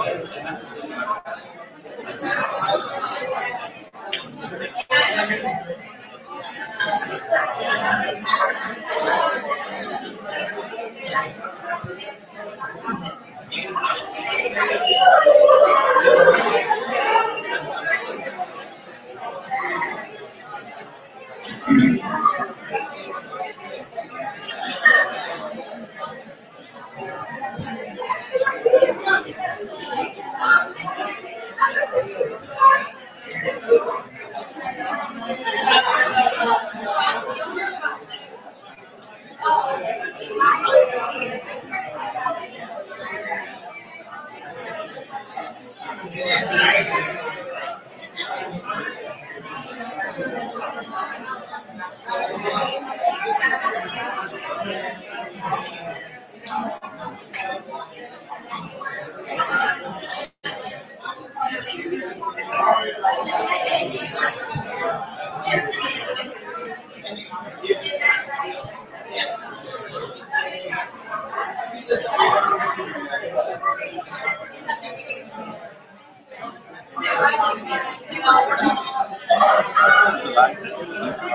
It's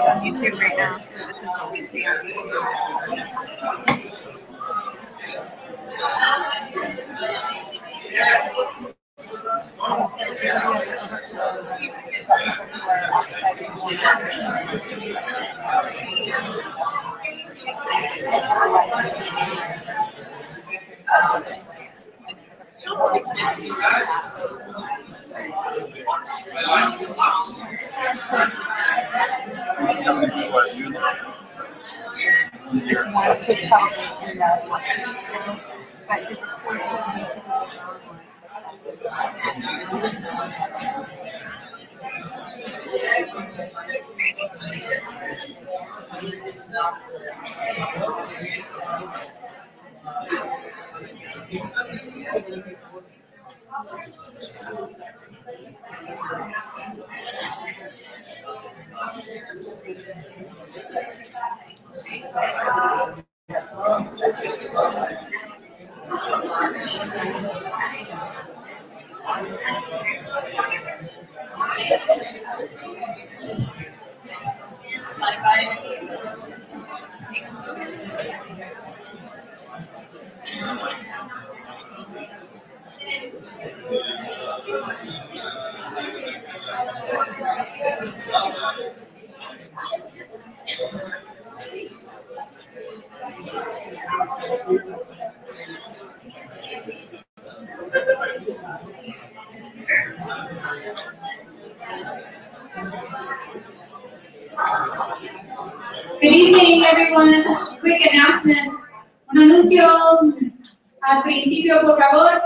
on YouTube right now, so this is what we see on YouTube. It's one, so it's probably in the but the reports and something. Good evening, everyone. Quick announcement. Un anuncio al principio, por favor.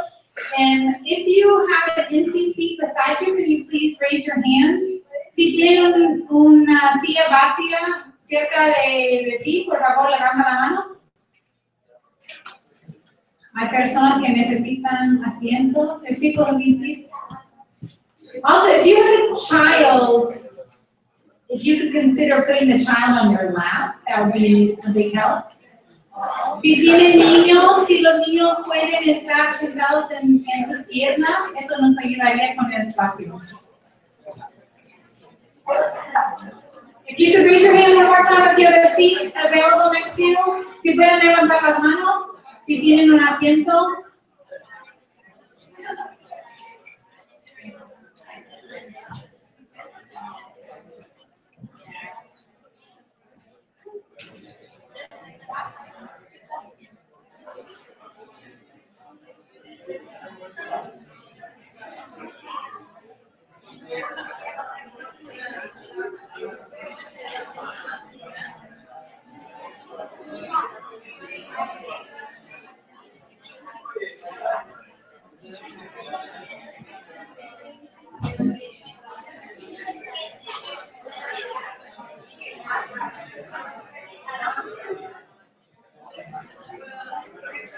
If you have an empty seat beside you, can you please raise your hand? Si tienen una silla vacía cerca de ti, por favor, levanta la mano. Hay personas que necesitan asientos. If people need seats. Also, if you have a child, if you could consider putting the child on your lap, that would be a big help. Si tienen niños, si los niños pueden estar sentados en sus piernas, eso nos ayudaría con el espacio. If you could raise your hand one more time if you have a seat available next to you. Si pueden levantar las manos, si tienen un asiento.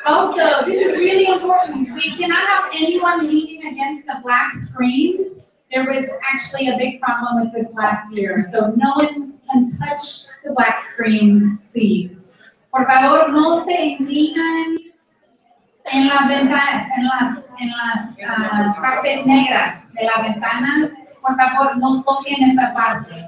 Also, this is really important. We cannot have anyone leaning against the black screens. There was actually a big problem with this last year, so no one can touch the black screens, please. Por favor, no se inclinan En las ventanas, en las partes negras de la ventana, por favor, no toquen esa parte.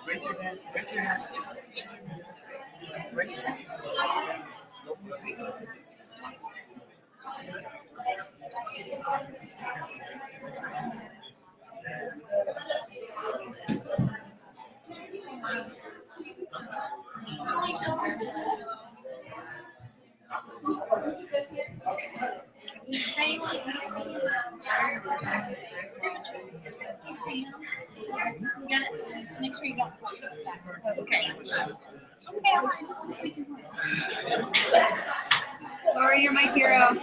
Raise your hand. Raise your hand. Raise your hand. Make sure you don't talk about that. Okay. Okay, all right. Lori, you're my hero.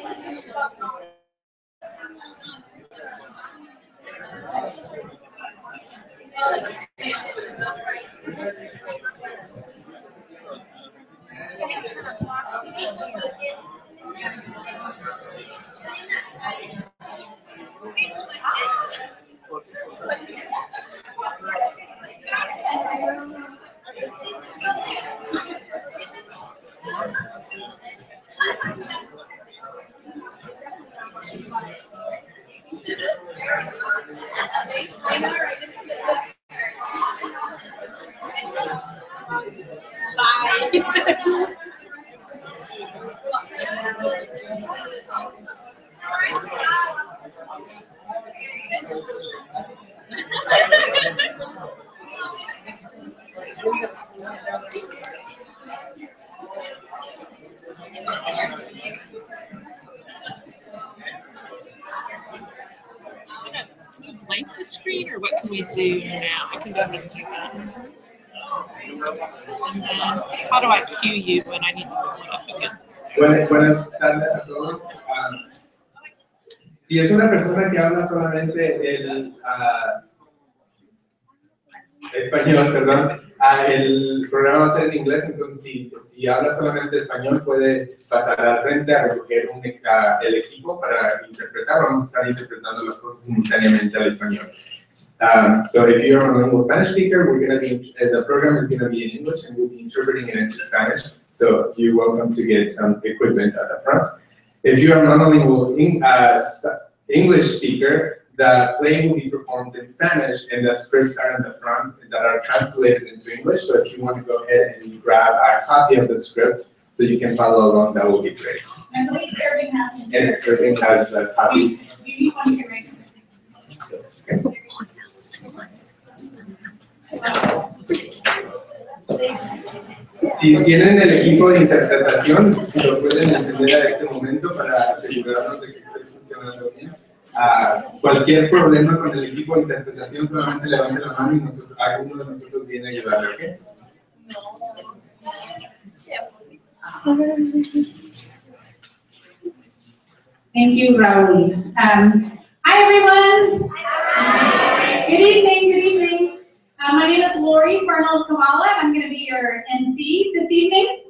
I know, right? Bye. Blank the screen, or what can we do now? I can go ahead and do that. And then, how do I cue you when I need to pull it up again? Buenas tardes a todos. Si es una persona que habla solamente el español, perdón, el programa va a ser en inglés, entonces si habla solamente español puede pasar al frente a recoger el equipo para interpretar. Vamos a estar interpretando las cosas simultáneamente al español. So if you're a monolingual Spanish speaker, the program is going to be in English and we'll be interpreting it into Spanish. So you're welcome to get some equipment at the front. If you're a monolingual English speaker, the play will be performed in Spanish and the scripts are in the front that are translated into English. So if you want to go ahead and grab a copy of the script so you can follow along, that will be great. I believe Irving has one. And Irving has the copies. Do you need one here, right? Okay. Si tienen el equipo de interpretación, si lo pueden encender a este momento para asegurarnos de que esté funcionando bien. Cualquier problema con el equipo de interpretación, solamente levante la mano y alguno de nosotros viene a ayudarle, ¿ok? Thank you, Raul. Hi, everyone. Hi. Good evening. Good evening. My name is Lori Kamala, and I'm going to be your MC this evening.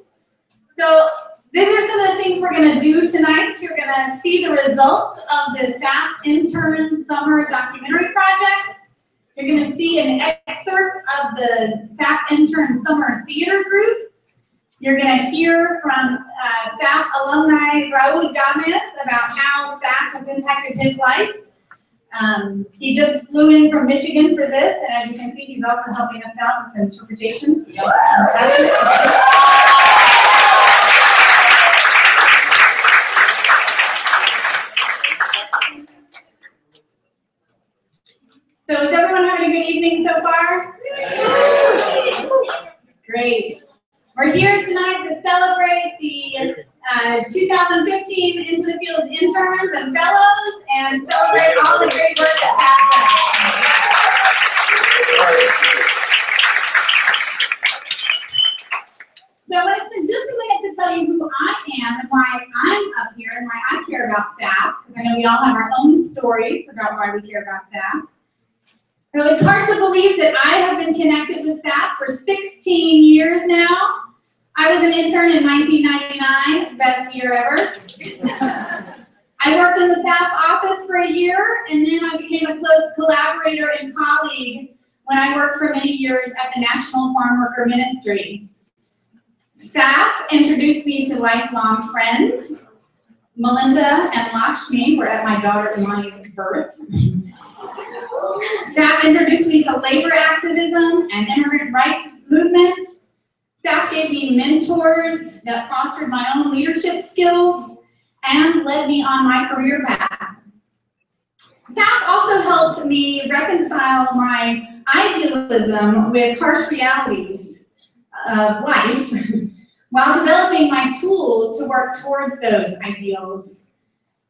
So these are some of the things we're going to do tonight. You're going to see the results of the SAF Intern Summer documentary projects. You're going to see an excerpt of the SAF Intern Summer Theater Group. You're going to hear from SAF alumni Raul Gomez about how SAF has impacted his life. He just flew in from Michigan for this, and as you can see, he's also helping us out with interpretations. So is everyone having a good evening so far? Great. We're here tonight. 2015 Into the Field interns and fellows, and celebrate all the great work that's happened. So I'm going to spend just a minute to tell you who I am and why I'm up here and why I care about SAF, because I know we all have our own stories about why we care about SAF. So it's hard to believe that I have been connected with SAF for 16 years now. I was an intern in 1999, best year ever. I worked in the SAF office for a year, and then I became a close collaborator and colleague when I worked for many years at the National Farm Worker Ministry. SAF introduced me to lifelong friends. Melinda and Lakshmi were at my daughter Imani's birth. SAF introduced me to labor activism and immigrant rights movement. SAF gave me mentors that fostered my own leadership skills and led me on my career path. SAF also helped me reconcile my idealism with harsh realities of life while developing my tools to work towards those ideals.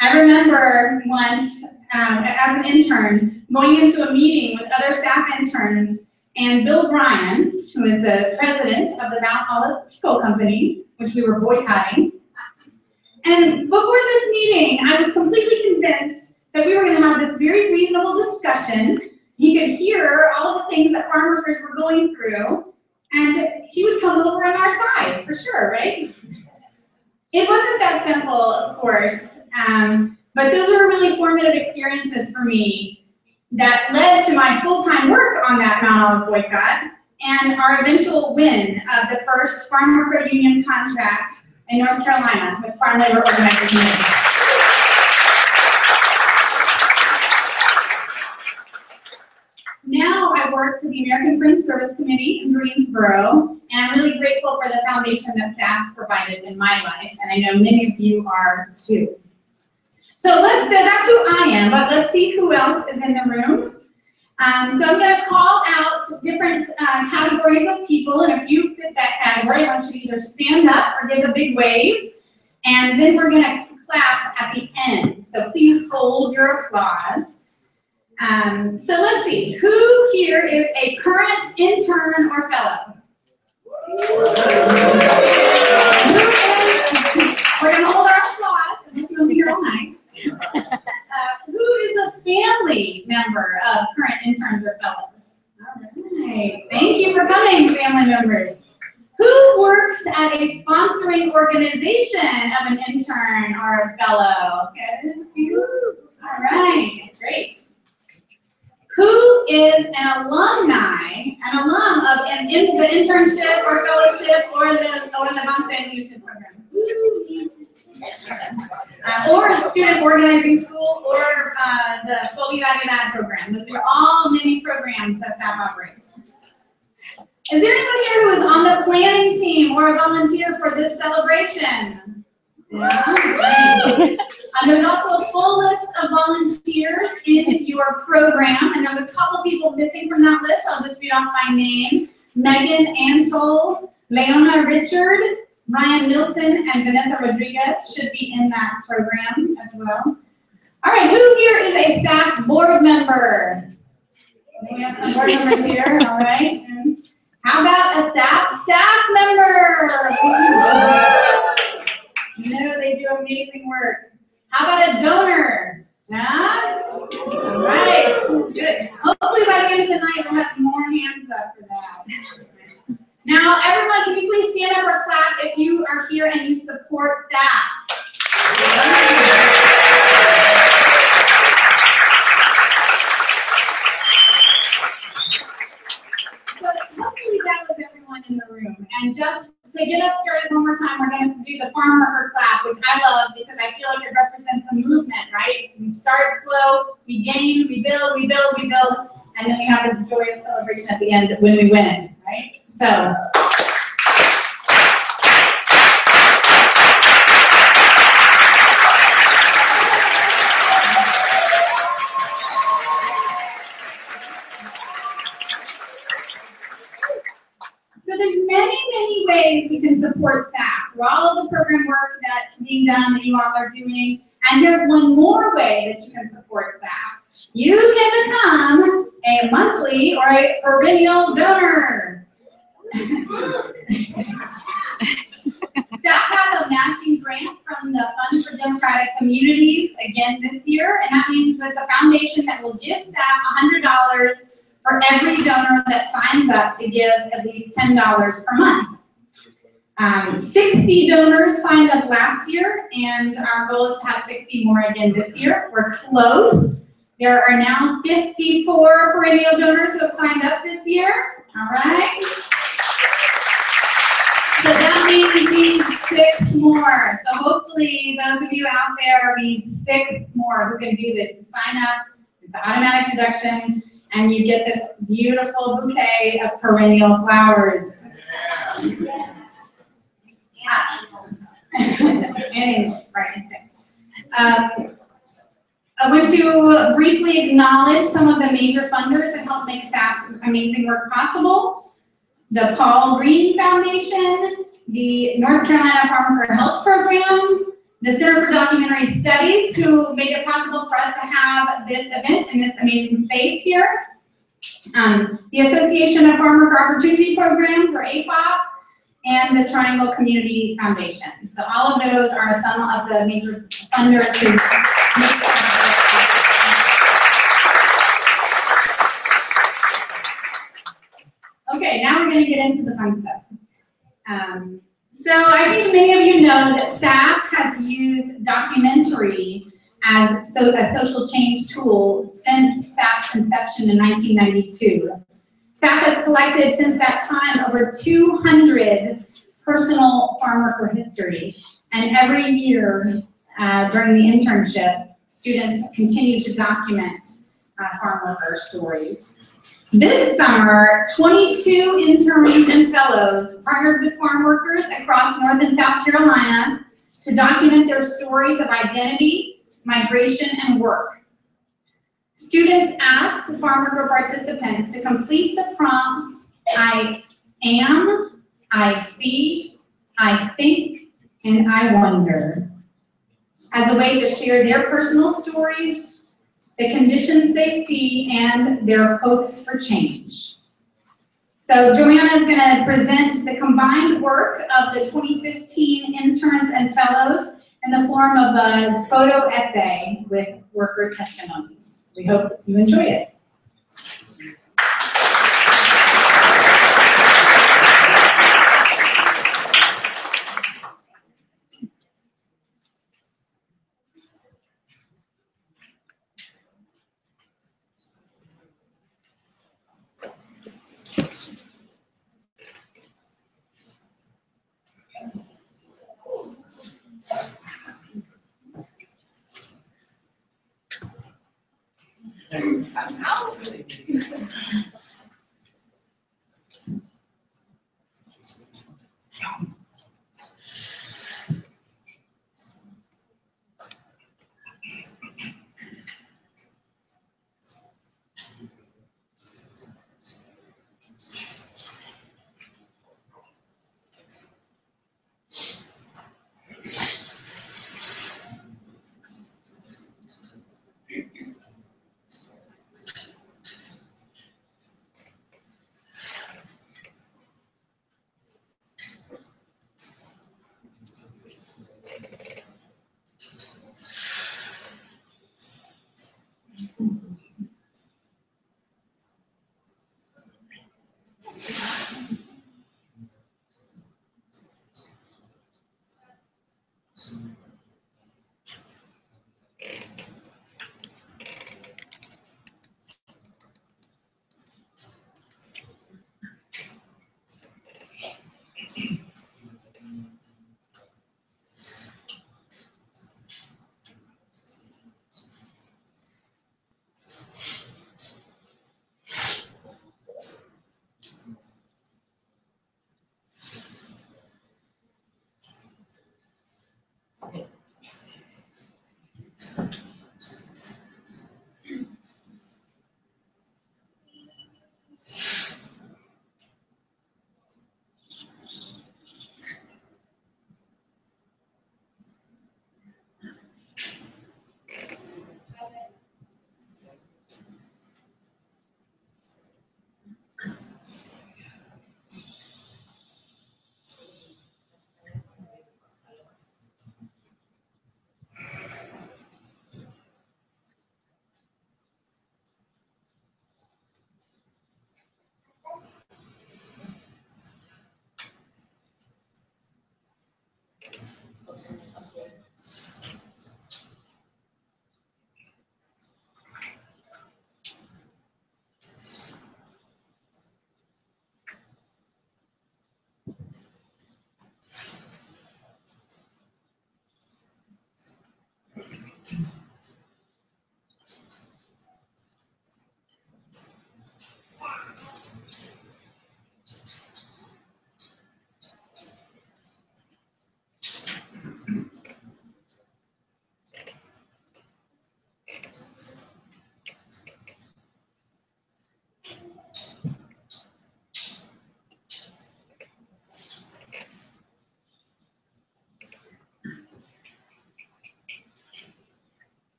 I remember once, as an intern, going into a meeting with other SAF interns, and Bill Bryan, who is the president of the Mount Olive Pickle Company, which we were boycotting. And before this meeting, I was completely convinced that we were going to have this very reasonable discussion. He could hear all the things that farm workers were going through, and he would come over on our side, for sure, right? It wasn't that simple, of course, but those were really formative experiences for me that led to my full-time work on that Mount Olive boycott and our eventual win of the first farm worker union contract in North Carolina with Farm Labor Organizers Union. Now I work for the American Friends Service Committee in Greensboro, and I'm really grateful for the foundation that SAF provided in my life, and I know many of you are too. So that's who I am, but let's see who else is in the room. So I'm going to call out different categories of people, and if you fit that category, I want you to either stand up or give a big wave, and then we're going to clap at the end. So please hold your applause. So let's see, who here is a current intern or fellow? We're going to hold our applause, and this will be here all night. Who is a family member of current interns or fellows? All right, thank you for coming, family members. Who works at a sponsoring organization of an intern or a fellow? Okay, all right, great. Who is an alumni, an alum of the internship or fellowship or the Levante Leadership Program? Or a student organizing school or the Solidaridad program. Those are all many programs that SAF operates. Is there anyone here who is on the planning team or a volunteer for this celebration? Yeah. There's also a full list of volunteers in your program, and there's a couple people missing from that list. I'll just read off my name. Megan Antol, Leona Richard, Ryan Nilsson, and Vanessa Rodriguez should be in that program as well. All right, who here is a SAF board member? We have some board members here, all right. And how about a SAF staff member? You know they do amazing work. How about a donor? Yeah? All right, good. Hopefully by the end of the night we'll have more hands up for that. Now, everyone, can you please stand up or clap if you are here and you support SAF? So hopefully that was everyone in the room. And just to get us started one more time, we're going to do the farm worker clap, which I love because I feel like it represents the movement, right? We start slow, we gain, we build, we build, we build, and then we have this joyous celebration at the end when we win, right? So. So there's many ways we can support SAF. Through all of the program work that that's being done that you all are doing. And here's one more way that you can support SAF. You can become a monthly or a perennial donor. SAF has a matching grant from the Fund for Democratic Communities again this year, and that means that's a foundation that will give SAF $100 for every donor that signs up to give at least $10 per month. 60 donors signed up last year, and our goal is to have 60 more again this year. We're close. There are now 54 perennial donors who have signed up this year. All right. So that means we need 6 more. So hopefully those of you out there need 6 more who can do this. Sign up. It's an automatic deduction, and you get this beautiful bouquet of perennial flowers. I want to briefly acknowledge some of the major funders that help make SAF's amazing work possible. The Paul Green Foundation, the North Carolina Farm Health Program, the Center for Documentary Studies, who made it possible for us to have this event in this amazing space here. The Association of Farmer for Opportunity Programs, or AFOP, and the Triangle Community Foundation. So all of those are some of the major funders who make that happen. Okay, now we're going to get into the fun stuff. So I think many of you know that SAF has used documentary as a social change tool since SAF's conception in 1992. SAF has collected since that time over 200 personal farm worker histories, and every year during the internship, students continue to document farm worker stories. This summer, 22 interns and fellows partnered with farm workers across North and South Carolina to document their stories of identity, migration, and work. Students asked the farm worker participants to complete the prompts, I am, I see, I think, and I wonder, as a way to share their personal stories, the conditions they see, and their hopes for change. So Joanna is going to present the combined work of the 2015 interns and fellows in the form of a photo essay with worker testimonies. We hope you enjoy it.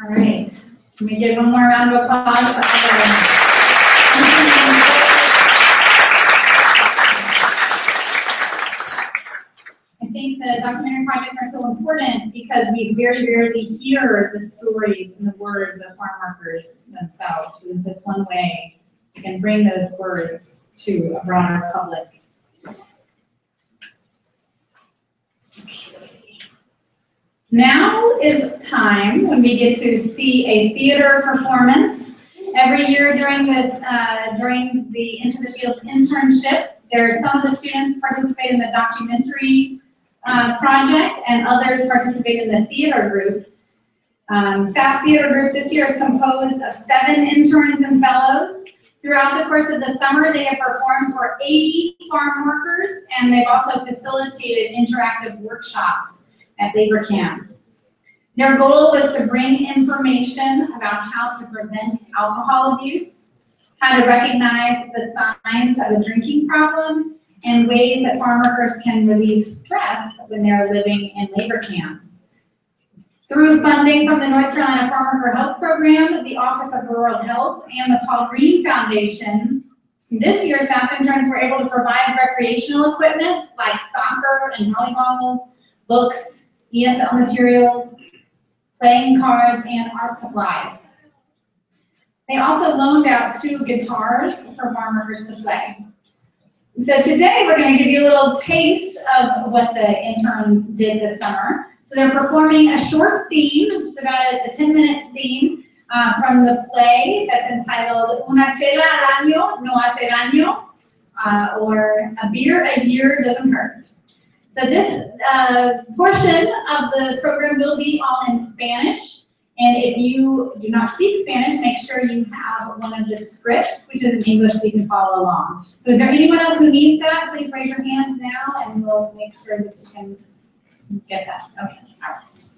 All right, let me give one more round of applause for our. I think the documentary projects are so important because we very rarely hear the stories and the words of farm workers themselves. So this is one way we can bring those words to a broader public. Now is time when we get to see a theater performance. Every year during the Into the Fields internship, some of the students participate in the documentary project and others participate in the theater group. SAF's theater group this year is composed of 7 interns and fellows. Throughout the course of the summer, they have performed for 80 farm workers, and they've also facilitated interactive workshops at labor camps. Their goal was to bring information about how to prevent alcohol abuse, how to recognize the signs of a drinking problem, and ways that farm workers can relieve stress when they're living in labor camps. Through funding from the North Carolina Farm Worker Health Program, the Office of Rural Health, and the Paul Green Foundation, this year SAF interns were able to provide recreational equipment like soccer and volleyballs, books, ESL materials, playing cards, and art supplies. They also loaned out 2 guitars for farm workers to play. So today we're going to give you a little taste of what the interns did this summer. So they're performing a short scene, just about a 10-minute scene, from the play that's entitled Una chela al año no hace daño, or a beer a year doesn't hurt. So this portion of the program will be all in Spanish. And if you do not speak Spanish, make sure you have one of the scripts, which is in English, so you can follow along. So is there anyone else who needs that? Please raise your hand now, and we'll make sure that you can get that. Okay, all right.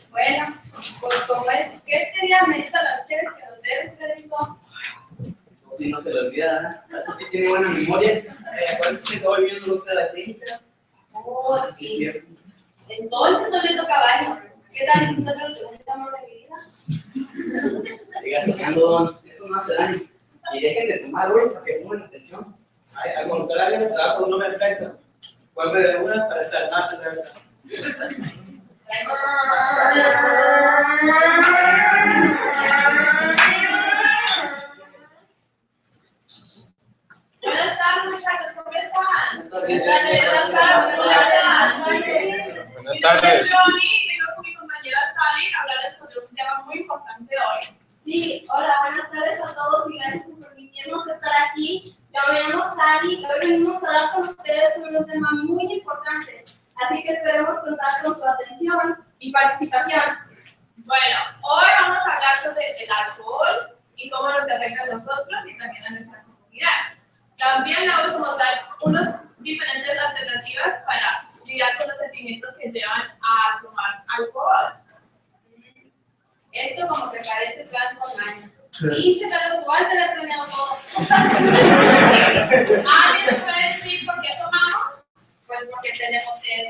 Bueno, pues como es que este día medita las chéves que los debes, Pedrito. Si no se le olvida, ¿no? Eso sí tiene buena memoria. Acuérdense que estoy viendo usted la técnica. Oh, Sí, sí. cierto. Entonces no me toca baño. ¿Qué tal si no te gusta el amor de mi vida? Siga tocando, don. Eso no hace daño. Y dejen de tomar hoy para que pongan atención. Al contrario, el trabajo no me afecta. Vuelve de una para estar más alerta. Buenas tardes, muchachos, ¿cómo están? Buenas tardes. Buenas Mi nombre tardes. es Johnny, vengo con mi compañera Sally a hablarles sobre un tema muy importante hoy. Sí, hola, buenas tardes a todos y gracias por permitirnos estar aquí. Yo me llamo Sally y hoy venimos a hablar con ustedes sobre un tema muy importante. Así que esperemos contar con su atención y participación. Bueno, hoy vamos a hablar sobre el alcohol y cómo nos afecta a nosotros y también a nuestra comunidad. También le vamos a mostrar unas diferentes alternativas para lidiar con los sentimientos que llevan a tomar alcohol. Esto como que parece plan con año. Pinche Pedro, tú has de haber planeado todo. ¿Alguien me puede decir por qué tomamos? Pues porque tenemos sed.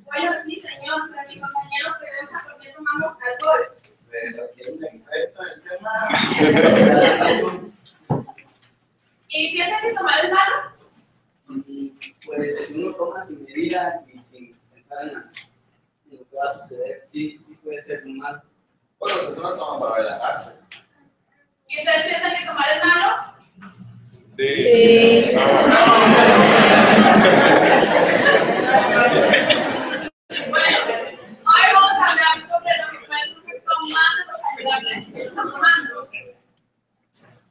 Bueno, sí, señor, pero mi compañero pregunta por qué tomamos alcohol. ¿Y piensa que tomar es malo? Pues si uno toma sin medida y sin pensar en lo que va a suceder, sí puede ser muy mal. Bueno, las personas toman para relajarse. ¿Y ustedes piensan que tomar es malo? Sí. Bueno, hoy vamos a hablar sobre lo que pueden sufrir tomando los saludables que están tomando.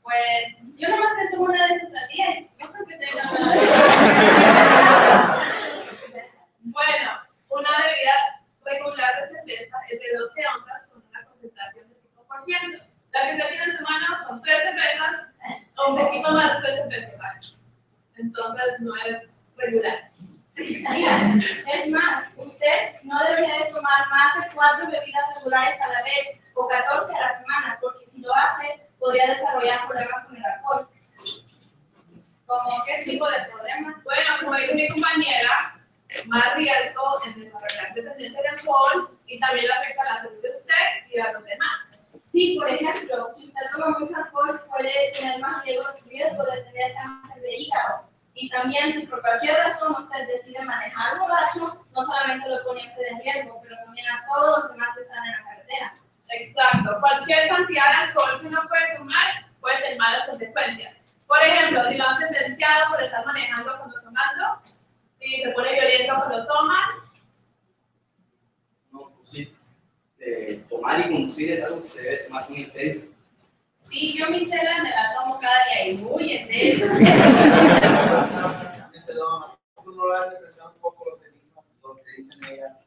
Pues yo nomás que tomo una de esas al día, no creo que tenga nada de eso. Bueno, una bebida regular de cerveza es de 12 onzas con una concentración de 5%. La que se tiene en su mano son 3 cervezas o un poquito más de 3 cervezas. Entonces no es regular. Mira, es más, usted no debería de tomar más de 4 bebidas regulares a la vez o 14 a la semana, porque si lo hace, podría desarrollar problemas con el alcohol. ¿Cómo qué tipo de problemas? Bueno, como dijo mi compañera, más riesgo en desarrollar dependencia de alcohol y también le afecta a la salud de usted y a los demás. Sí, por ejemplo, si usted toma mucho alcohol, puede tener más riesgo de tener cáncer de hígado. Y también, si por cualquier razón usted decide manejar borracho, no solamente lo pone usted en riesgo, pero también a todos los demás que están en la carretera. Exacto. Cualquier cantidad de alcohol que uno puede tomar puede tener malas consecuencias. Por ejemplo, si lo han sentenciado por estar manejando cuando tomando, si se pone violento cuando toma. No, pues sí. Tomar y conducir es algo que se debe tomar muy en serio. Sí, yo mi chela me la tomo cada día y muy en serio. Uno lo hace pensar un poco lo que dicen ellas.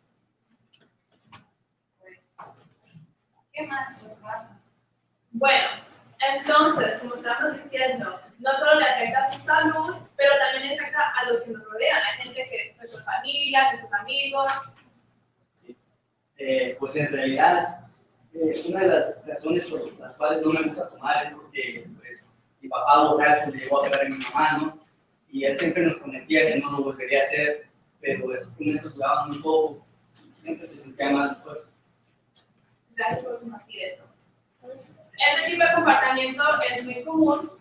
¿Qué más nos pasa? Bueno, Entonces, como estábamos diciendo, no solo le afecta a su salud, pero también le afecta a los que nos rodean, a gente que, nuestra familia, nuestros amigos. Sí. Pues en realidad, una de las razones por las cuales no me gusta tomar es porque pues, mi papá borracho le llegó a pegar a mi mamá, ¿no? Y él siempre nos prometía que no lo volvería a hacer, pero con esto jugaban un poco, siempre se sentía mal después. Gracias por compartir eso. Este tipo de comportamiento es muy común.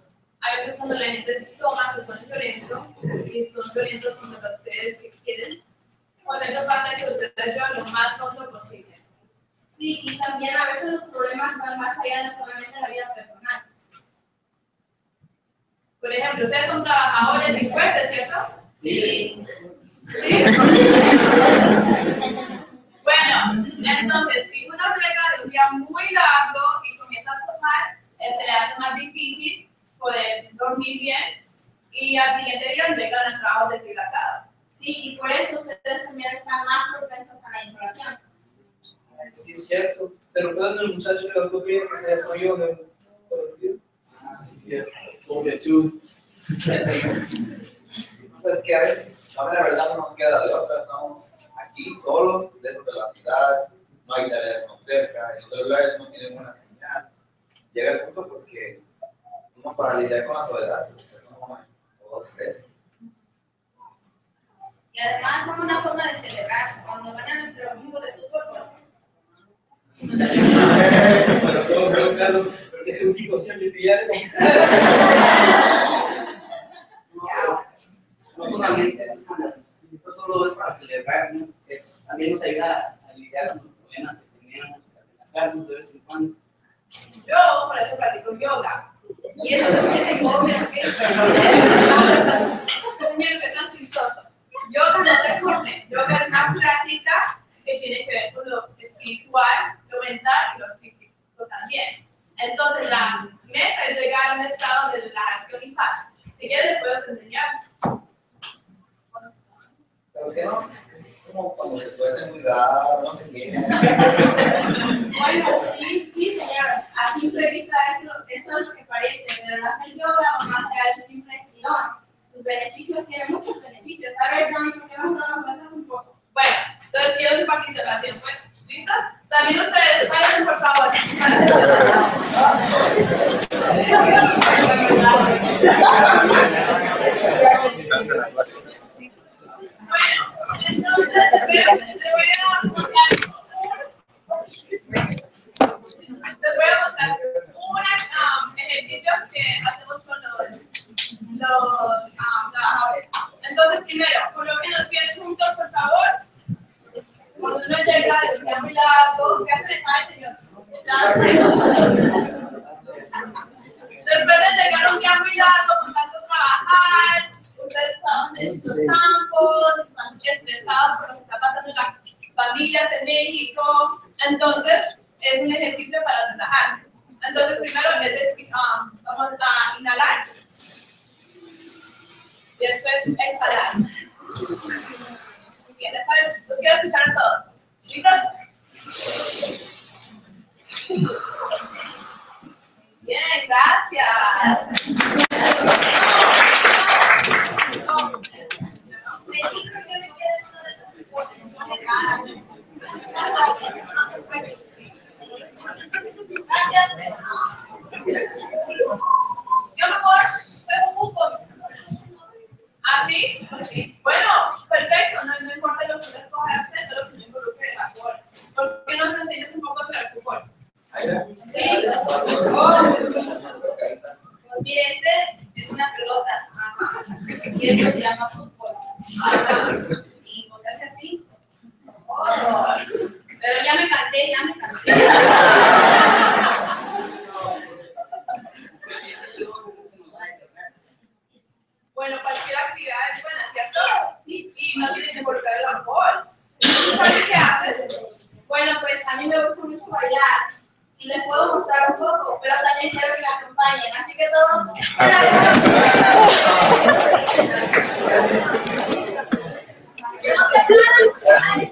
A veces cuando la gente toma, se pone violento, y son violentos contra ustedes que quieren. Cuando eso pasa, hay que ustedes yo lo más pronto posible. Sí, y también a veces los problemas van más allá de solamente la vida personal. Por ejemplo, ustedes son trabajadores y fuertes, ¿cierto? Sí. ¿Sí? Bueno, entonces, si uno llega de un día muy largo y comienza a tomar, se le hace más difícil poder dormir bien y al siguiente día llegan a trabajos deshidratados. Sí, y por eso ustedes también están más propensos a la insolación. Sí, es cierto. ¿Se recuerdan del muchacho de la ortopedia que se desmayó por el frío? Sí, es cierto. Obvio, tú. Pues que a veces, a ver, la verdad no nos queda de otra, estamos aquí solos, lejos de la ciudad, no hay teléfono cerca, y los celulares no tienen buena señal. Llega el punto pues que uno para lidiar con la soledad, pues no hay, todo se crece. Y además es una forma de celebrar. Cuando ganan nuestro equipo de fútbol, pues Bueno, todos en un caso, porque ese equipo siempre pierde. No solamente no solo es para celebrar, ¿no? También nos ayuda a lidiar con los problemas que tenemos, a relajarnos de vez en cuando. Yo, por eso practico yoga. y eso también se come, ¿ok? Miren, es tan chistoso. Yoga no se come. Yoga es una práctica que tiene que ver con lo espiritual, lo mental y lo físico también. Entonces, la meta es llegar a un estado de relajación y paz. Si quieres, les puedo enseñar. Pero que no, es como cuando se tuerce muy raro, no sé qué. Bueno, sí, señora. A simple vista eso es lo que parece, pero hacer yoga o más allá del simple estirón. Sus beneficios tienen muchos beneficios. A ver, Johnny, ¿por qué no nos muestras un poco? Bueno, entonces quiero su participación. Pues, ¿listos? También ustedes, paren, por favor. Bueno, entonces les voy a mostrar un ejercicio que hacemos con los trabajadores. Entonces, primero, coloquen los pies juntos, por favor. Cuando uno llega de un día muy largo, ¿qué hace? Ay, señor. Después de llegar un día muy largo, con tanto trabajar, ustedes trabajan en sus campos, están estresados por lo que está pasando en las familias de México. Entonces, es un ejercicio para relajarse. Entonces, primero vamos a inhalar y después exhalar. Muy bien, esta vez los quiero escuchar a todos. ¿Listos? Bien, gracias. Yo mejor juego fútbol. ¿Ah, sí? Bueno, perfecto. No importa lo que uno escoja hacer, solo que yo involucre el fútbol. ¿Por qué no te enseñas un poco sobre el fútbol? Sí. Pues mire, este es una pelota. Ajá. Y esto se llama fútbol. Ajá. Y pues hace así. Oh. Pero ya me cansé. Bueno, cualquier actividad es buena, ¿cierto? Sí. Y no tienes que involucrar el alcohol. ¿Tú sabes qué haces? Bueno, pues a mí me gusta mucho bailar. Y les puedo mostrar un poco, pero también quiero que me acompañen. Así que todos. Que no se quedan.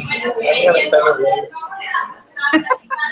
Bueno, y entonces vamos a platicar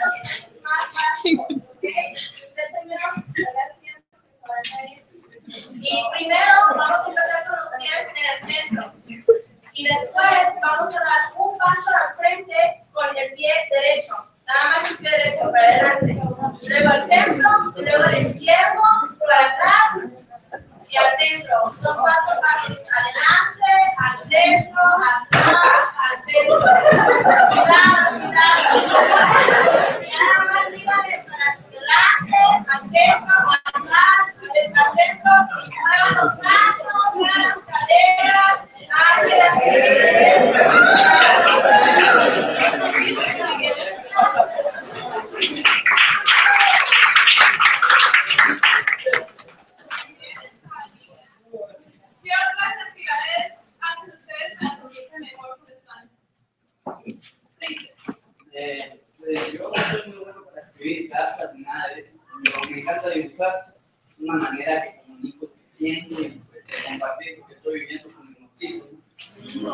escribir cartas ni nada de eso. Pero me encanta dibujar. Es una manera que comunico lo que siento y compartir lo que estoy viviendo con mi chico. ¿Tienes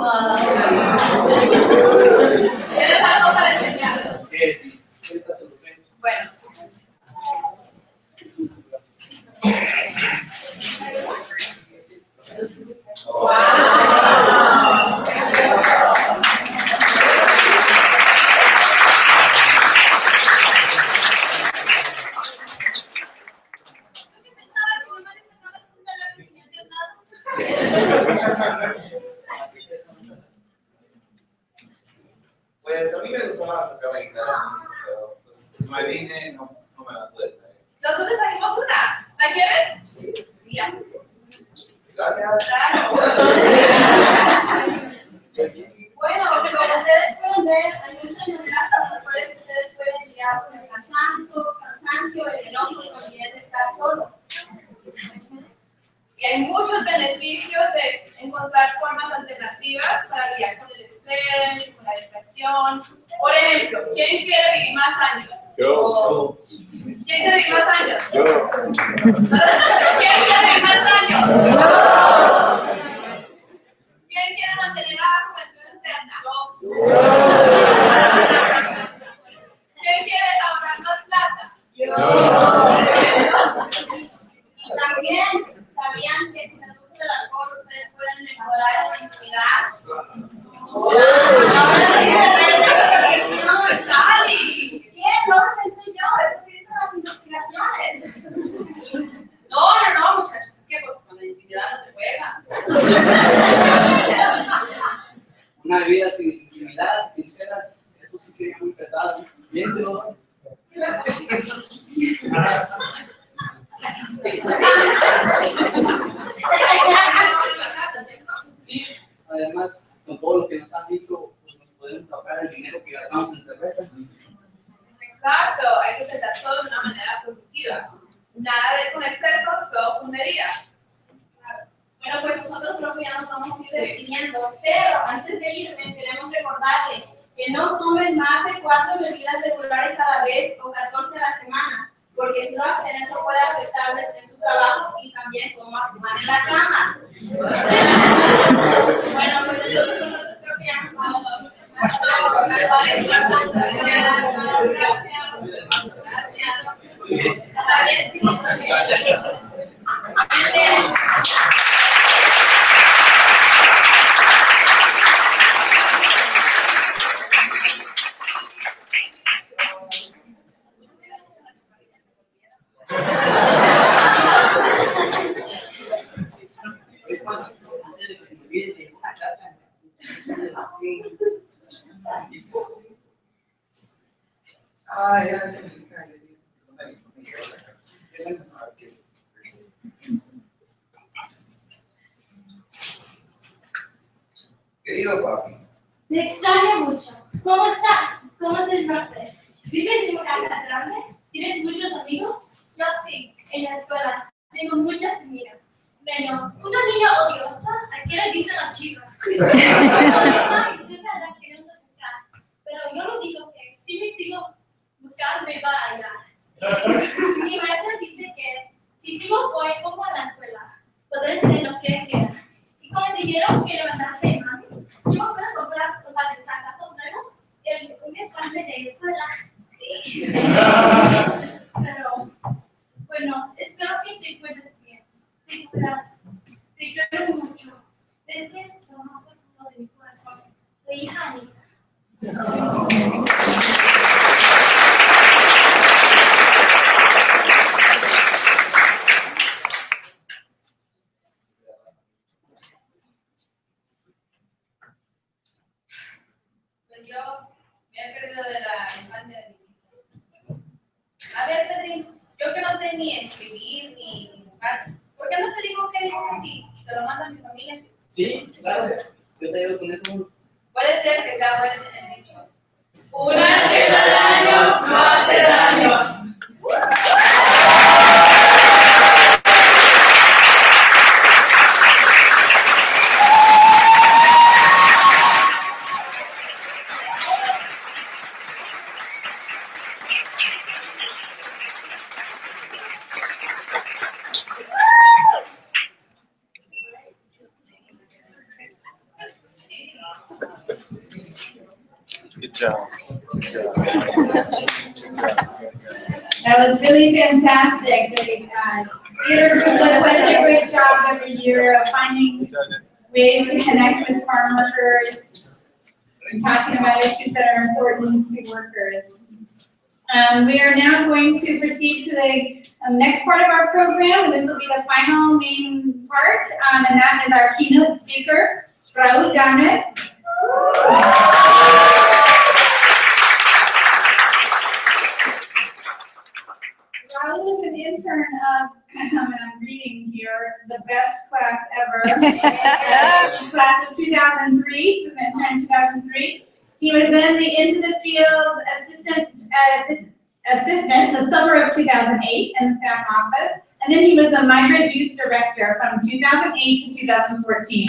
algo para enseñar? Sí, ahorita se lo tengo. Bueno. Pues a mí me gustaba tocar la guitarra, pero pues me vine, no me la pude traer. Nosotros trajimos una. ¿La quieres? Sí. Mira. Gracias. Claro. Bueno, como ustedes pueden ver, hay muchas maneras en las cuales ustedes pueden lidiar con el cansancio, el enojo y también de estar solos. Y hay muchos beneficios de encontrar formas alternativas para lidiar con el estrés, con la distracción. Por ejemplo, ¿quién quiere vivir más años? Yo. ¿Quién quiere vivir más años? Yo. ¿Quién quiere vivir más años? ¿Quién quiere mantener la juventud eterna? ¿Quién quiere ahorrar más plata? Y también, ¿sabían que sin el uso del alcohol ustedes pueden mejorar la intimidad? Ahora sí, me ¡Sally! ¿Quién? No, yo, es lo que dicen las investigaciones. No, muchachos, es que pues, con la intimidad no se juega. Una vida sin intimidad, sin cenas, eso sí sería muy pesado. Piénselo. Sí, además, con todo lo que nos han dicho, pues nos podemos ahorrar el dinero que gastamos en cerveza. Exacto, hay que pensar todo de una manera positiva. Nada de con exceso, todo con medida. Bueno, pues nosotros creo que ya nos vamos a ir despidiendo, pero antes de irme queremos recordarles que no tomen más de 4 bebidas regulares a la vez o 14 a la semana, porque si lo hacen eso puede afectarles en su trabajo y también cómo actúan en la cama. Bueno, pues entonces nosotros creo que ya nos vamos. Antes de que se me olvide, te dejo una carta. Querido papi, Te extraño mucho. ¿Cómo estás? ¿Cómo es el norte? ¿Vives en una casa grande? ¿Tienes muchos amigos? Yo sí, en la escuela. Tengo muchas amigas. Menos una niña odiosa, ¿a qué le dicen la chica? Y siempre anda queriendo buscar. Pero yo no digo que si me sigo buscar me va a hallar. Mi maestra dice que si sigo voy como a la escuela, podré ser lo que quiera. Y con el dinero que le mandaste a mami, yo puedo comprar ropa de zapatos nuevos y el uniforme de escuela. Pero, bueno, espero que te encuentres bien. Te cuidas. Te quiero mucho. Desde lo más profundo de mi corazón. Tu hija Anita. Pues yo me he perdido de la infancia de mis hijos. A ver, Pedrín, yo que no sé ni escribir ni dibujar, ¿por qué no te digo que digo que sí? Se lo manda a mi familia. Sí, claro. Yo te ayudo con eso. Puede ser que sea bueno en el dicho. Una chela al año no hace daño. That was really fantastic. The theater group does such a great job every year of finding ways to connect with farm workers and talking about issues that are important to workers. We are now going to proceed to the next part of our program, and this will be the final main part, and that is our keynote speaker, Raul Gámez. Raul is an intern of, and I'm reading here, the best class ever, class of 2003, he was an intern in 2003. He was then the Into the Field assistant the summer of 2008 in the SAF office, and then he was the Migrant Youth Director from 2008 to 2014.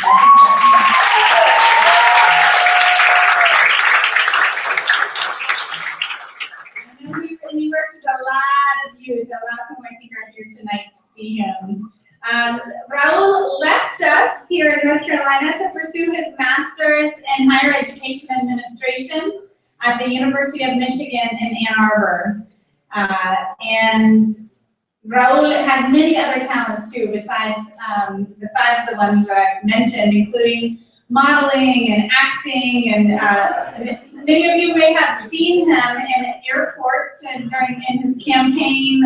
And he worked with a lot of youth, a lot of whom I think are here tonight to see him. Raul left us here in North Carolina to pursue his master's in higher education administration at the University of Michigan in Ann Arbor. And Raul has many other talents too, besides the ones that I've mentioned, including modeling and acting, and many of you may have seen him in airports and in his campaign,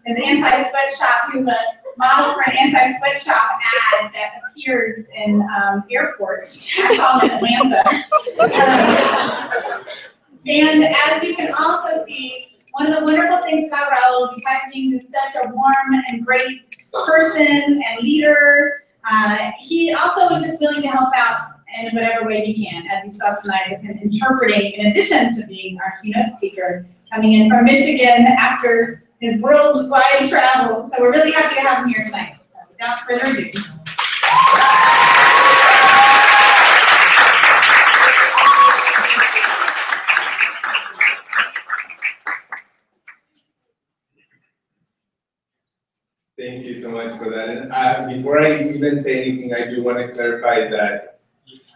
his anti-sweatshop. He was a model for an anti-sweatshop ad that appears in airports, I call it Atlanta. And as you can also see, one of the wonderful things about Raul, besides being just such a warm and great person and leader, he also was just willing to help out in whatever way he can, as you saw tonight with him interpreting, in addition to being our keynote speaker, coming in from Michigan after his worldwide travel. So we're really happy to have him here tonight. So without further ado. Thank you so much for that. And before I even say anything, I do want to clarify that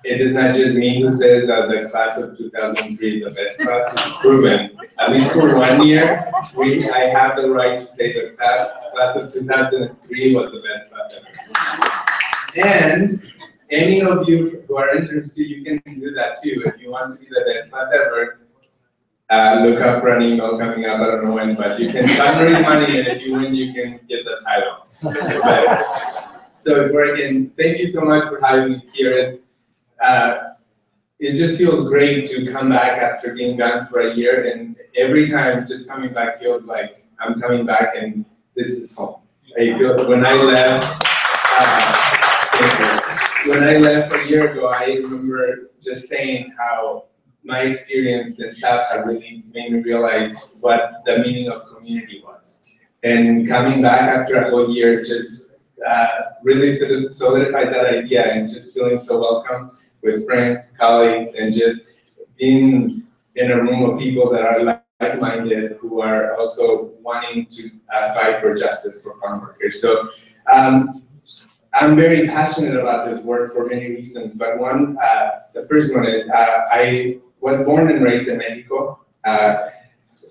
it is not just me who says that the class of 2003 is the best class. It's proven. At least for 1 year, I have the right to say that the class of 2003 was the best class ever. And any of you who are interested, you can do that too. If you want to be the best class ever, look up for an email coming up, I don't know when, but you can fundraise money, and if you win, you can get the title. So again, thank you so much for having me here. It just feels great to come back after being gone for a year, and every time just coming back feels like I'm coming back and this is home. I feel when I left a year ago, I remember just saying how my experience in SAF had really made me realize what the meaning of community was. And coming back after a whole year just really sort of solidified that idea, and just feeling so welcome with friends, colleagues, and just being in a room of people that are like-minded, who are also wanting to fight for justice for farm workers. So I'm very passionate about this work for many reasons, but the first one is I was born and raised in Mexico.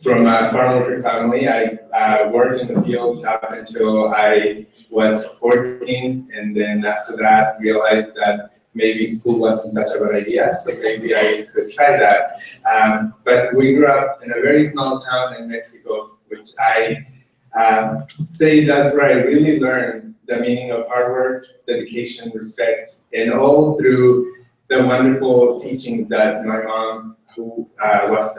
From a farm worker family. I worked in the fields up until I was 14, and then after that realized that maybe school wasn't such a good idea, so maybe I could try that. But we grew up in a very small town in Mexico, which I say that's where I really learned the meaning of hard work, dedication, respect, and all through the wonderful teachings that my mom, who was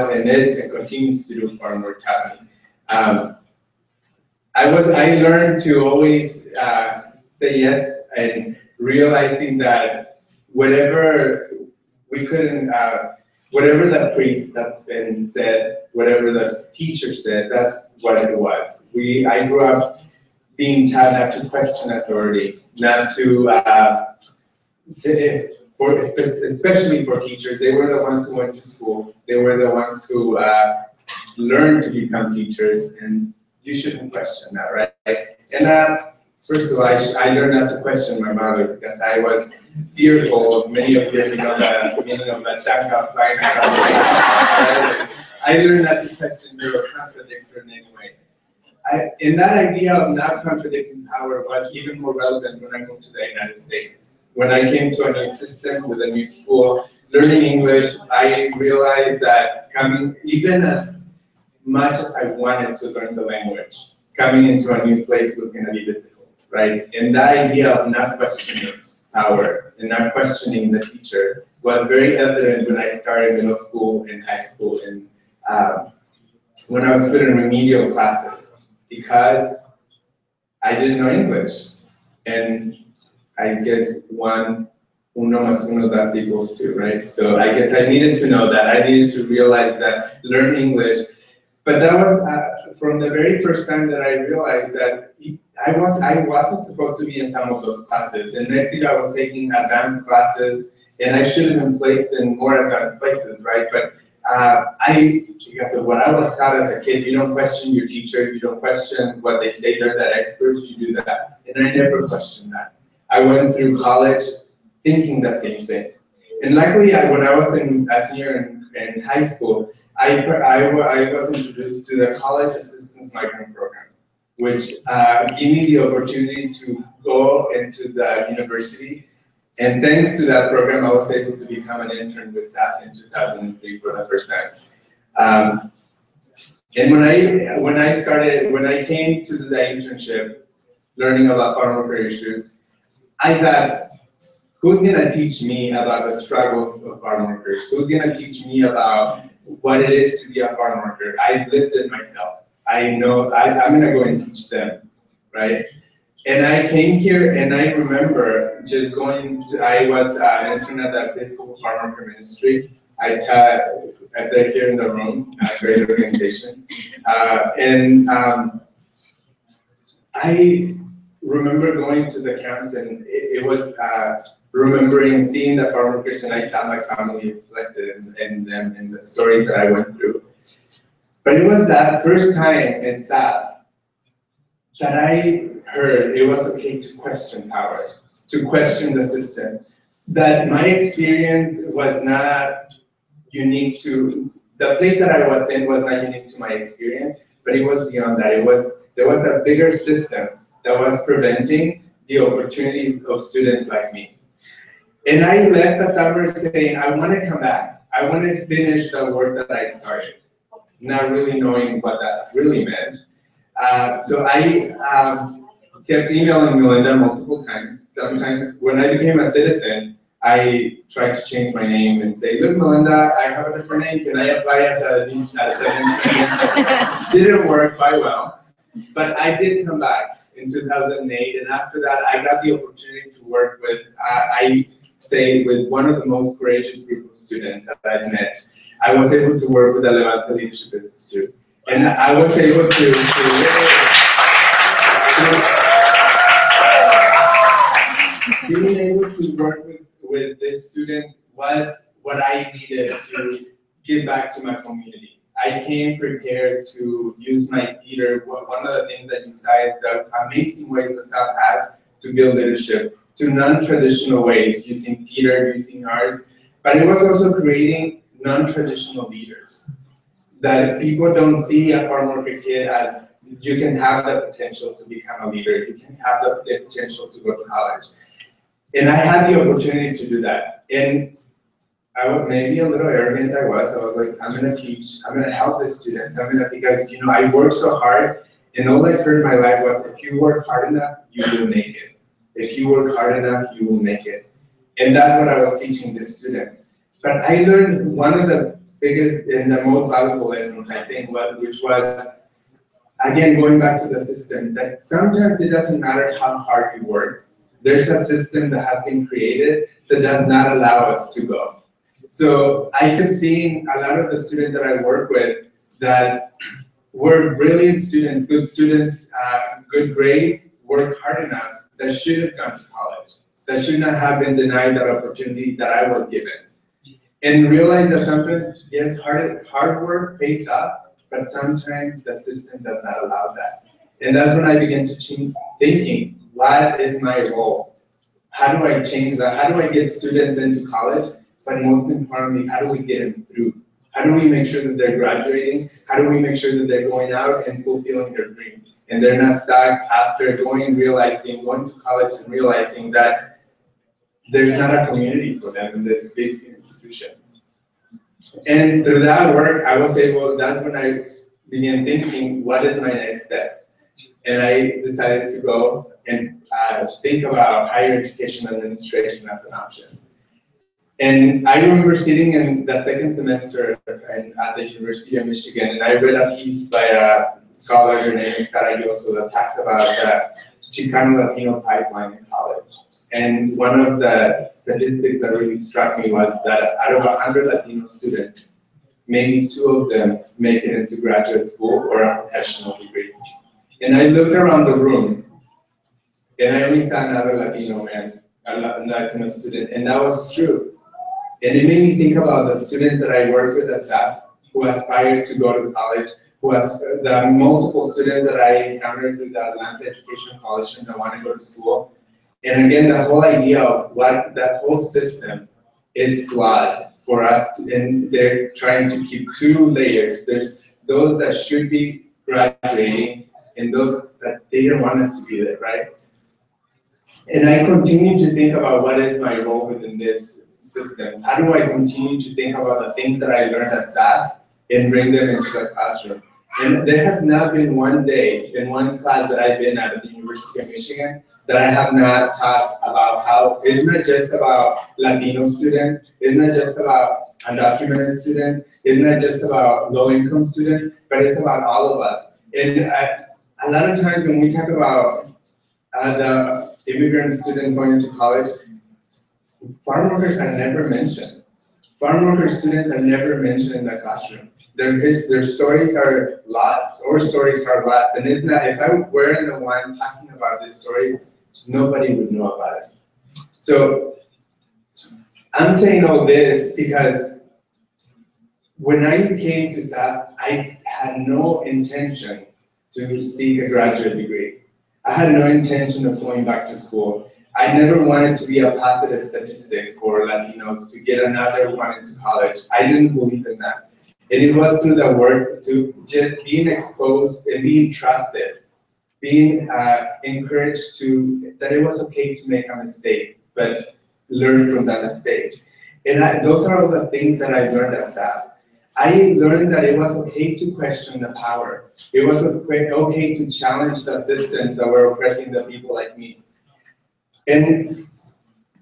and is and continues to do farm work, taught me. I learned to always say yes, and realizing that whatever we couldn't, whatever the priest that's been said, whatever the teacher said, that's what it was. I grew up being taught not to question authority, not to especially for teachers. They were the ones who went to school. They were the ones who learned to become teachers, and you shouldn't question that, right? And First of all, I learned not to question my mother because I was fearful of many of you know the meaning of the changa flying around. I learned not to question her or contradict her in any way. And that idea of not contradicting power was even more relevant when I moved to the United States. When I came to a new system with a new school, learning English, I realized that coming, even as much as I wanted to learn the language, coming into a new place was going to be difficult, right? And that idea of not questioning power and not questioning the teacher was very evident when I started middle school and high school and when I was put in remedial classes because I didn't know English. And I guess uno más uno das equals 2, right? So I guess I needed to know that. I needed to realize that, learn English. But that was from the very first time that I realized that I wasn't supposed to be in some of those classes. In Mexico, I was taking advanced classes, and I should have been placed in more advanced places, right? But because of what I was taught as a kid, you don't question your teacher, you don't question what they say, they're that experts, you do that. And I never questioned that. I went through college thinking the same thing. And luckily, when I was a senior in high school, I was introduced to the College Assistance Migrant Program, which gave me the opportunity to go into the university. And thanks to that program, I was able to become an intern with SAF in 2003 for the first time. And when I came to the internship, learning about farm worker issues, I thought, who's gonna teach me about the struggles of farm workers? Who's gonna teach me about what it is to be a farm worker? I've lived it myself. I know, I'm gonna go and teach them, right? And I came here and I remember just I was an intern at the Episcopal Farm Worker Ministry. They're here in the room, a great organization. I remember going to the camps and it was remembering seeing the farm workers, and I saw my family reflected in them and the stories that I went through. But it was that first time in SAF that I heard it was okay to question power, to question the system. That my experience was not unique to, the place that I was in was not unique to my experience, but it was beyond that. There was a bigger system that was preventing the opportunities of students like me. And I left the summer saying, I want to come back. I want to finish the work that I started, not really knowing what that really meant. So I kept emailing Melinda multiple times. Sometimes when I became a citizen, I tried to change my name and say, look, Melinda, I have a different name. Can I apply as a Didn't work quite well, but I did come back in 2008. And after that, I got the opportunity to work with, with one of the most courageous group of students that I've met. I was able to work with the Levante Leadership Institute. And I was able being able to work with this student was what I needed to give back to my community. I came prepared to use my theater. One of the things that you saw is the amazing ways that SAF has to build leadership, to non-traditional ways, using theater, using arts, but it was also creating non-traditional leaders. That people don't see a farm worker kid as you can have the potential to become a leader, you can have the potential to go to college. And I had the opportunity to do that. And I was maybe a little arrogant, I was like, I'm gonna teach, I'm gonna help the students, because I worked so hard, and all I heard in my life was, if you work hard enough, you will make it. If you work hard enough, you will make it. And that's what I was teaching the students. But I learned one of the biggest and the most valuable lessons, I think, which was, again, going back to the system, that sometimes it doesn't matter how hard you work. There's a system that has been created that does not allow us to go. So I kept seeing a lot of the students that I work with that were brilliant students, good grades, worked hard enough, that should have gone to college, that should not have been denied that opportunity that I was given. And realize that sometimes, yes, hard work pays off, but sometimes the system does not allow that. And that's when I began to change thinking, what is my role? How do I change that? How do I get students into college? But most importantly, how do we get them through? How do we make sure that they're graduating? How do we make sure that they're going out and fulfilling their dreams? And they're not stuck after going to college and realizing that there's not a community for them in these big institutions. And through that work, I was able, that's when I began thinking, what is my next step? And I decided to go and think about higher education administration as an option. And I remember sitting in the second semester at the University of Michigan, and I read a piece by a scholar, her name is Carayoso, that talks about the Chicano Latino pipeline in college. And one of the statistics that really struck me was that out of 100 Latino students, maybe 2 of them make it into graduate school or a professional degree. And I looked around the room, and I only saw another Latino man, a Latino student, and that was true. And it made me think about the students that I work with at SAF who aspire to go to college, the multiple students that I encountered through the Atlanta Education Coalition that want to go to school. And again, the whole idea of what that whole system is flawed for us, and they're trying to keep 2 layers. There's those that should be graduating and those that they don't want us to be there, right? And I continue to think about what is my role within this system. How do I continue to think about the things that I learned at SAF and bring them into the classroom? And there has not been one day in one class that I've been at the University of Michigan that I have not talked about how it's not just about Latino students, it's not just about undocumented students, it's not just about low-income students, but it's about all of us. And a lot of times when we talk about the immigrant students going to college, farm workers are never mentioned. Farm worker students are never mentioned in the classroom. Their stories are lost, or stories are lost. And it's not, if I were the one talking about these stories, nobody would know about it. So I'm saying all this because when I came to SAF, I had no intention to seek a graduate degree. I had no intention of going back to school. I never wanted to be a positive statistic for Latinos to get another one into college. I didn't believe in that. And it was through the work to just being exposed and being trusted, being encouraged that it was okay to make a mistake, but learn from that mistake. And those are all the things that I learned at SAF. I learned that it was okay to question the power. It was okay to challenge the systems that were oppressing the people like me. And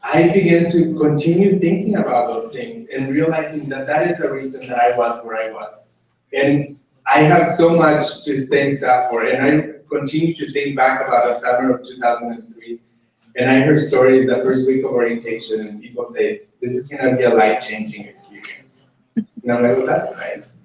I began to continue thinking about those things and realizing that that is the reason that I was where I was. And I have so much to thank SAF for, and I continue to think back about the summer of 2003, and I heard stories the first week of orientation, and people say, this is gonna be a life-changing experience. And I'm like, well, that's nice.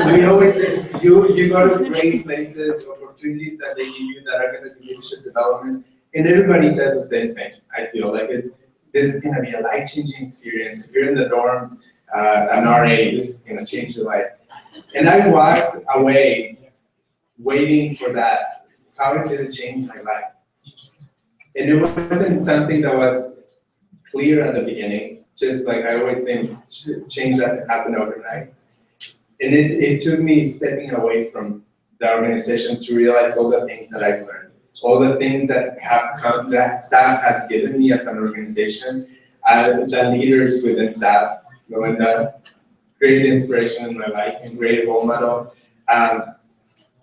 We always, you go to great places, opportunities that they give you that are gonna do leadership development, and everybody says the same thing. I feel like this is gonna be a life-changing experience. If you're in the dorms, an RA, this is gonna change your life. And I walked away waiting for that. How did it change my life? And it wasn't something that was clear at the beginning, just like I always think change doesn't happen overnight. And it took me stepping away from the organization to realize all the things that I've learned, all the things that that SAF has given me as an organization, the leaders within SAF, and the great inspiration in my life and great role model.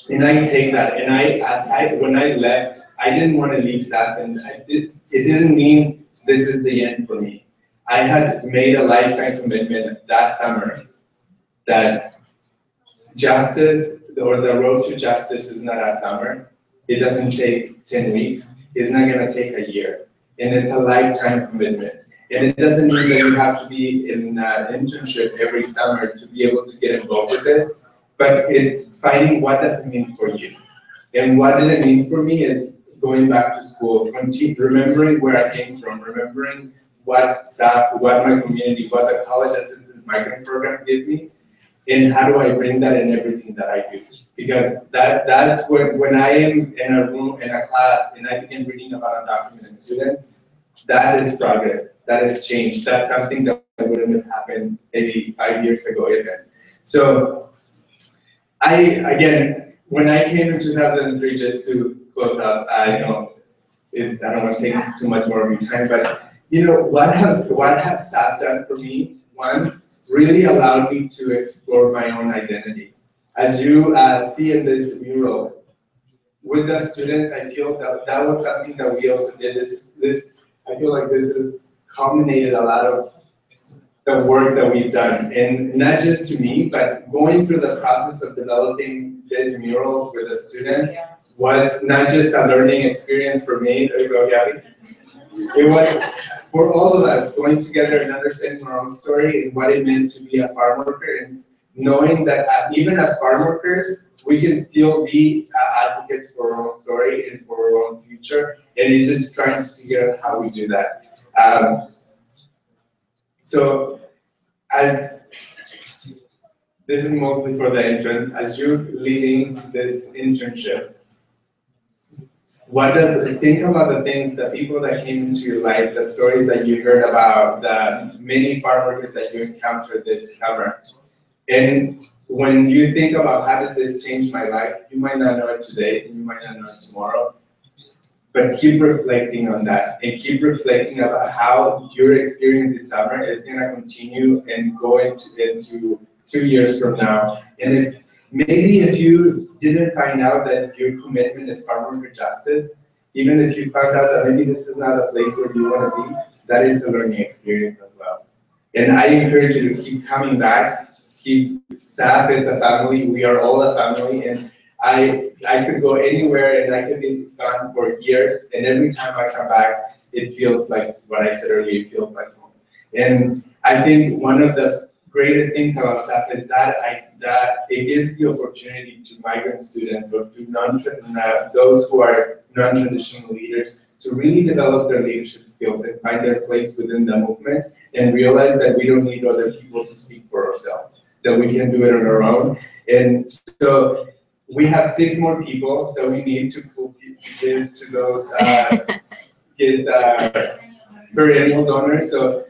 And I take that, and when I left, I didn't want to leave SAF, and it didn't mean this is the end for me. I had made a lifetime commitment that summer that justice, or the road to justice, is not a summer. It doesn't take 10 weeks. It's not gonna take a year. And it's a lifetime commitment. And it doesn't mean that you have to be in an internship every summer to be able to get involved with this, but it's finding what does it mean for you. And what did it mean for me is going back to school, remembering where I came from, remembering what SAF, what my community, what the College Assistance Migrant Program gave me, and how do I bring that in everything that I do. because that's when I am in a room, in a class, and I begin reading about undocumented students, that is progress, that is change, that's something that wouldn't have happened maybe 5 years ago even. So, again, when I came in 2003, just to close out, I know I don't want to take too much more of your time, but you know, what has SAF done for me? One, really allowed me to explore my own identity. As you see in this mural, with the students, I feel that was something that we also did. I feel like this has culminated a lot of the work that we've done, and not just to me, but going through the process of developing this mural with the students was not just a learning experience for me. There you go, Gabby. It was for all of us going together and understanding our own story and what it meant to be a farm worker, and knowing that even as farm workers, we can still be advocates for our own story and for our own future, and it's just trying to figure out how we do that. So, as this is mostly for the interns, as you're leading this internship, think about the things, the people that came into your life, the stories that you heard about, the many farm workers that you encountered this summer. And when you think about how did this change my life, you might not know it today, and you might not know it tomorrow, but keep reflecting on that, and keep reflecting about how your experience this summer is gonna continue and go into 2 years from now. And maybe if you didn't find out that your commitment is farm worker justice, even if you found out that maybe this is not a place where you want to be, that is a learning experience as well. And I encourage you to keep coming back. SAF is a family. We are all a family, and I could go anywhere and I could be gone for years, and every time I come back, it feels like what I said earlier. It feels like home. And I think one of the greatest things about SAF is that it gives the opportunity to migrant students or to those who are non-traditional leaders to really develop their leadership skills and find their place within the movement, and realize that we don't need other people to speak for ourselves, that we can do it on our own. And so we have 6 more people that we need to give to those perennial donors. So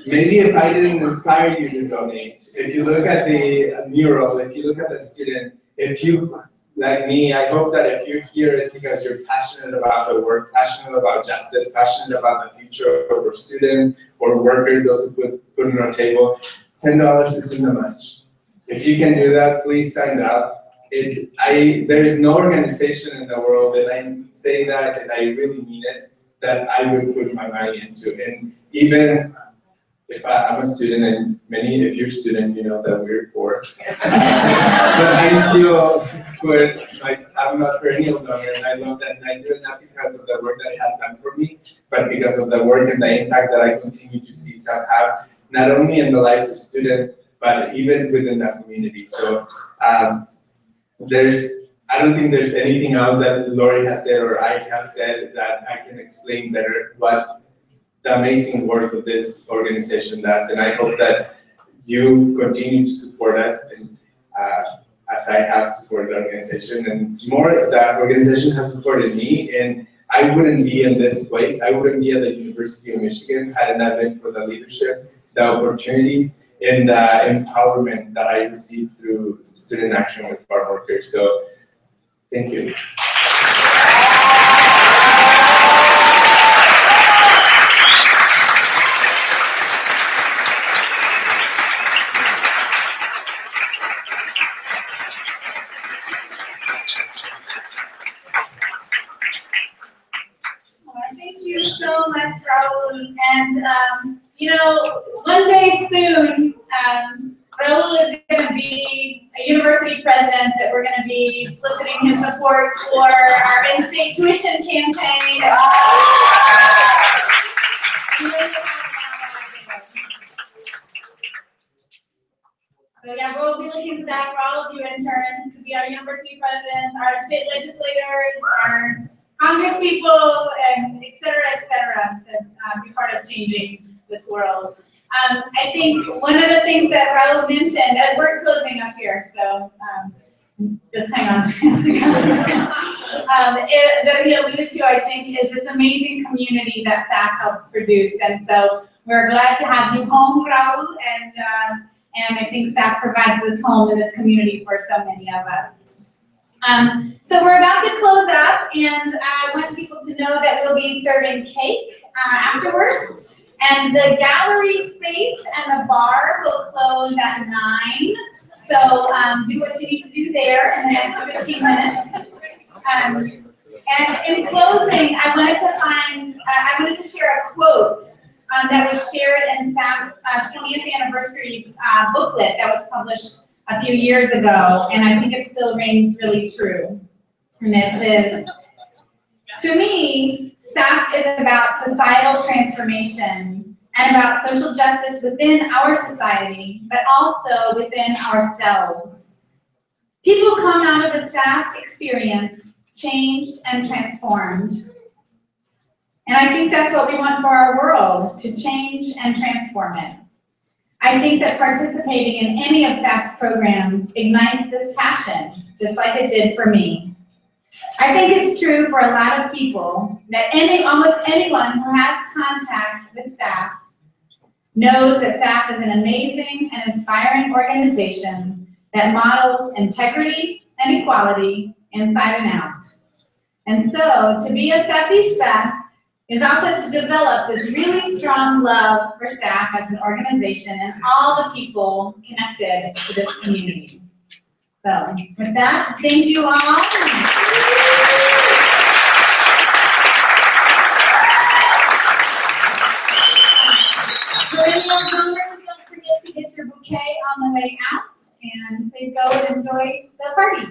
maybe if I didn't inspire you to donate, if you look at the mural, if you look at the students, if you, like me, I hope that if you're here, it's because you're passionate about the work, passionate about justice, passionate about the future of our students or workers, those who put food on our table. $10 isn't that much. If you can do that, please sign up. There is no organization in the world, and I say that and I really mean it, that I would put my money into. And even if I'm a student, and many of you're a student, you know that we're poor. But I still I'm a perennial donor, and I love that, and I do it not because of the work that it has done for me, but because of the work and the impact that I continue to see SAF have, not only in the lives of students, but even within that community. So I don't think there's anything else that Lori has said or I have said that I can explain better what the amazing work of this organization does, and I hope that you continue to support us, and as I have supported the organization, and more, that organization has supported me, and I wouldn't be in this place, I wouldn't be at the University of Michigan had it not been for the leadership, the opportunities, and the empowerment that I received through student action with farm workers. So, thank you. Thank you so much, Raul. And one day soon, Raul is going to be a university president that we're going to be soliciting his support for our in-state tuition campaign. So yeah, we'll be looking for that for all of you interns to be our university presidents, our state legislators, our congresspeople, and et cetera, that be part of changing this world. I think one of the things that Raul mentioned, as we're closing up here, so just hang on. That he alluded to, I think, is this amazing community that SAF helps produce. And so we're glad to have you home, Raul, and I think SAF provides this home in this community for so many of us. So we're about to close up, and I want people to know that we'll be serving cake afterwards. And the gallery space and the bar will close at 9. So do what you need to do there in the next 15 minutes. And in closing, I wanted to share a quote that was shared in SAF's 20th anniversary booklet that was published a few years ago, and I think it still rings really true. And it is, to me, SAF is about societal transformation and about social justice within our society, but also within ourselves. People come out of the SAF experience changed and transformed. And I think that's what we want for our world, to change and transform it. I think that participating in any of SAF's programs ignites this passion, just like it did for me. I think it's true for a lot of people that almost anyone who has contact with SAF knows that SAF is an amazing and inspiring organization that models integrity and equality inside and out. And so, to be a SAFista is also to develop this really strong love for SAF as an organization and all the people connected to this community. So, with that, thank you all. For any of donors, don't forget to get your bouquet on the way out, and please go and enjoy the party.